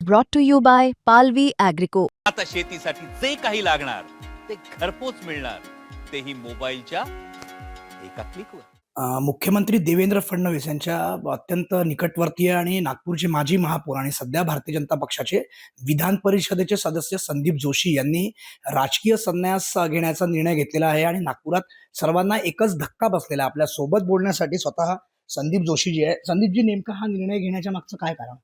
brought to you by Palvi Agrico. आता शेतीसाठी जे काही लागणार ते घरपोच मिळणार, तेही मोबाईलच्या एका क्लिकवर. मुख्यमंत्री देवेंद्र फडणवीस यांच्या अत्यंत निकटवर्तीय आणि नागपूरचे माजी महापौर आणि सध्या भारतीय जनता पक्षाचे विधान परिषदेचे सदस्य संदीप जोशी यांनी राजकीय संन्यास घेण्याचा निर्णय घेतलेला आहे आणि नागपुरात सर्वांना एकच धक्का बसलेला आहे. आपल्या सोबत बोलण्यासाठी स्वतः संदीप जोशी जी आहे. संदीपजी, नेमका हा निर्णय घेण्याच्या मागचं काय कारण?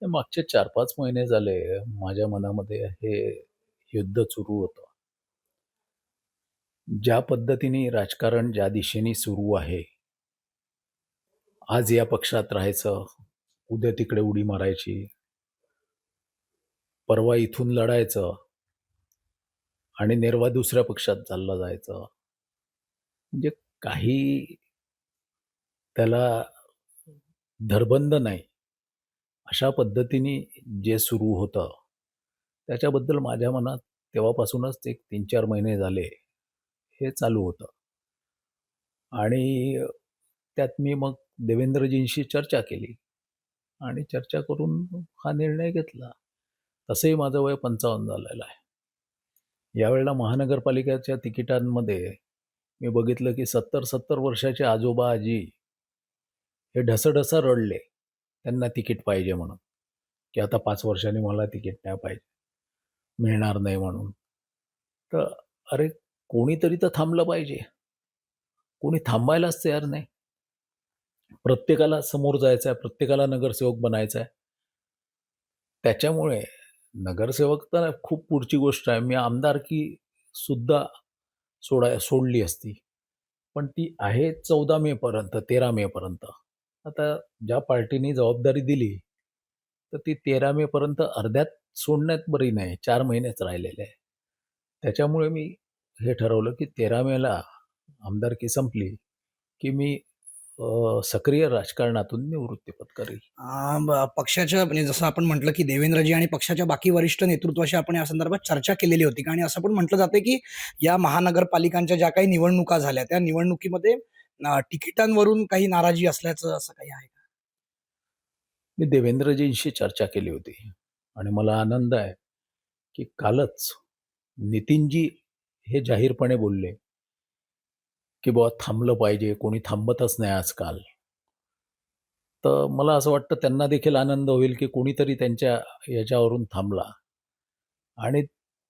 मागचे 4-5 महिने झाले माझ्या मनामध्ये हे युद्ध सुरू होतं. ज्या पद्धतीने राजकारण ज्या दिशेने सुरू आहे, आज या पक्षात राहायचं, उद्या तिकडे उडी मारायची, परवा इथून लढायचं आणि निर्वा दुसऱ्या पक्षात चाललं जायचं, म्हणजे काही त्याला धरबंद नाही. अशा पद्धतीने जे सुरू होतं त्याच्याबद्दल माझ्या मनात तेव्हापासूनच एक 3-4 महिने झाले हे चालू होतं. आणि त्यात मी मग देवेंद्रजींशी चर्चा केली आणि चर्चा करून हा निर्णय घेतला. तसंही माझं वय 55 झालेलं आहे. यावेळेला महानगरपालिकेच्या तिकिटांमध्ये मी बघितलं की 70-70 वर्षाचे आजोबा आजी हे ढसढस रडले त्यांना तिकीट पाहिजे म्हणून, की आता 5 वर्षांनी मला तिकीट नाही पाहिजे, मिळणार नाही म्हणून. तर अरे, कोणीतरी तर थांबलं पाहिजे. कोणी थांबायलाच तयार नाही. प्रत्येकाला समोर जायचं आहे, प्रत्येकाला नगरसेवक बनायचं आहे. त्याच्यामुळे नगरसेवक तर खूप पुढची गोष्ट आहे. मी आमदारकी सुद्धा सोडली असती, पण ती आहे 14 मे पर्यंत, 13 मे पर्यंत. आता ज्या पार्टीने जबाबदारी दिली तर ती 13 मे पर्यंत अर्ध्यात सोडण्यात बरी नाही. 4 महिनेच राहिलेले आहे. त्याच्यामुळे मी हे ठरवलं की 13 मेला आमदारकी संपली की मी सक्रिय राजकारणातून निवृत्ती पत्करेल. पक्षाच्या म्हणजे जसं आपण म्हटलं की देवेंद्रजी आणि पक्षाच्या बाकी वरिष्ठ नेतृत्वाशी आपण या संदर्भात चर्चा केलेली होती आणि असं पण म्हटलं जाते की या महानगरपालिकांच्या ज्या काही निवडणुका झाल्या त्या निवडणुकीमध्ये तिकिटांवरून काही नाराजी असल्याचं असं काही आहे का? मी देवेंद्रजींशी चर्चा केली होती आणि मला आनंद आहे की कालच नितीनजी हे जाहीरपणे बोलले की बुवा थांबलं पाहिजे, कोणी थांबतच नाही आजकाल. तर मला असं वाटतं त्यांना देखील आनंद होईल की कोणीतरी त्यांच्या याच्यावरून थांबला. आणि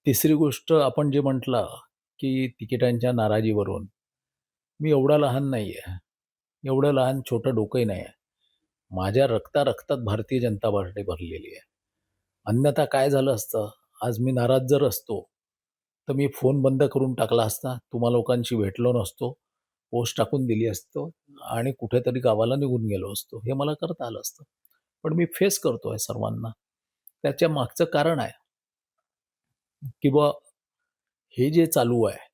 तिसरी गोष्ट आपण जे म्हटलं की तिकिटांच्या नाराजीवरून, मी एवढा लहान नाही आहे, एवढं लहान छोटं डोकंही नाही आहे. माझ्या रक्तात भारतीय जनता पार्टी भरलेली आहे. अन्यथा काय झालं असतं, आज मी नाराज जर असतो तर मी फोन बंद करून टाकला असता, तुम्हा लोकांशी भेटलो नसतो, पोस्ट टाकून दिली असतो आणि कुठेतरी गावाला निघून गेलो असतो. हे मला करता आलं असतं. पण मी फेस करतोय सर्वांना. त्याच्या मागचं कारण आहे की बुवा हे जे चालू आहे,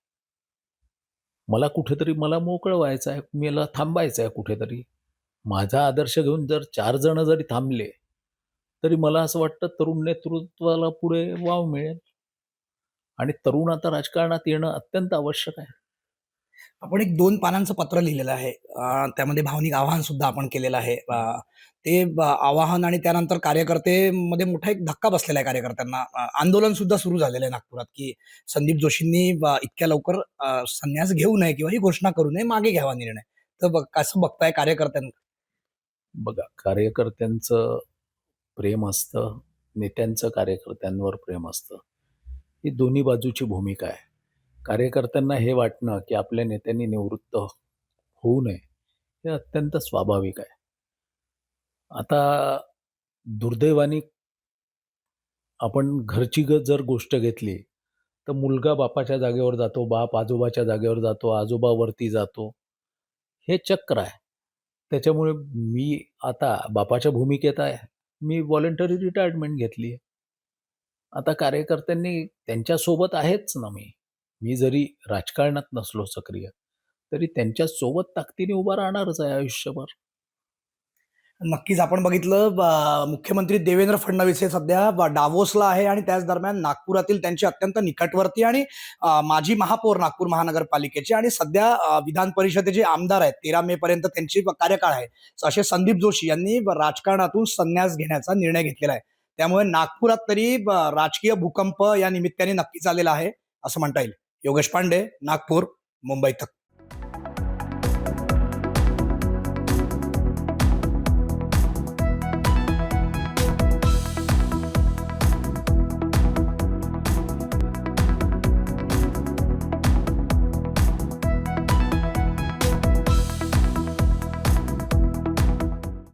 मला मोकळं व्हायचं आहे, मला थांबायचं आहे कुठेतरी. माझा आदर्श घेऊन जर 4 जण जरी थांबले तरी मला असं वाटतं तरुण नेतृत्वाला पुढे वाव मिळेल आणि तरुण आता राजकारणात येणं अत्यंत आवश्यक आहे. आपण एक 2 पानांचं पत्र लिहिलेलं आहे. त्यामध्ये भावनिक आवाहन सुद्धा आपण केलेलं आहे. ते आवाहन आणि त्यानंतर कार्यकर्तेमध्ये मोठा एक धक्का बसलेला आहे कार्यकर्त्यांना. आंदोलन सुद्धा सुरू झालेलं आहे नागपुरात की संदीप जोशींनी इतक्या लवकर संन्यास घेऊ नये किंवा ही घोषणा करू नये, मागे घ्यावा निर्णय. तर कसं बघताय कार्यकर्त्यांना? बघा, कार्यकर्त्यांचं प्रेम असतं, नेत्यांचं कार्यकर्त्यांवर प्रेम असतं. ही दोन्ही बाजूची भूमिका आहे. कार्यकर्त्यांना हे वाटणं की आपल्या नेत्यांनी निवृत्त होऊ नये हे अत्यंत स्वाभाविक आहे. आता दुर्दैवाने आपण घरची जर गोष्ट घेतली तर मुलगा बापाच्या जागेवर जातो, बाप आजोबाच्या जागेवर जातो, आजोबा वरती जातो, हे चक्र आहे. त्याच्यामुळे मी आता बापाच्या भूमिकेत आहे. मी व्हॉलंटरी रिटायरमेंट घेतली आहे. आता कार्यकर्त्यांनी त्यांच्यासोबत आहेच ना मी. मी जरी राजकारणात नसलो सक्रिय तरी त्यांच्यासोबत ताकदीने उभा राहणारच आहे आयुष्यभर. नक्कीच आपण बघितलं मुख्यमंत्री देवेंद्र फडणवीस हे सध्या डावोसला आहे आणि त्याच दरम्यान नागपुरातील त्यांचे अत्यंत निकटवर्ती आणि माजी महापौर नागपूर महानगरपालिकेचे आणि सध्या विधान परिषदेचे आमदार आहेत, 13 मे पर्यंत त्यांची कार्यकाळ आहे, असे संदीप जोशी यांनी राजकारणातून संन्यास घेण्याचा निर्णय घेतलेला आहे. त्यामुळे नागपुरात तरी राजकीय भूकंप या निमित्ताने नक्कीच आलेला आहे असं म्हणता येईल. योगेश पांडे, नागपूर, मुंबई तक.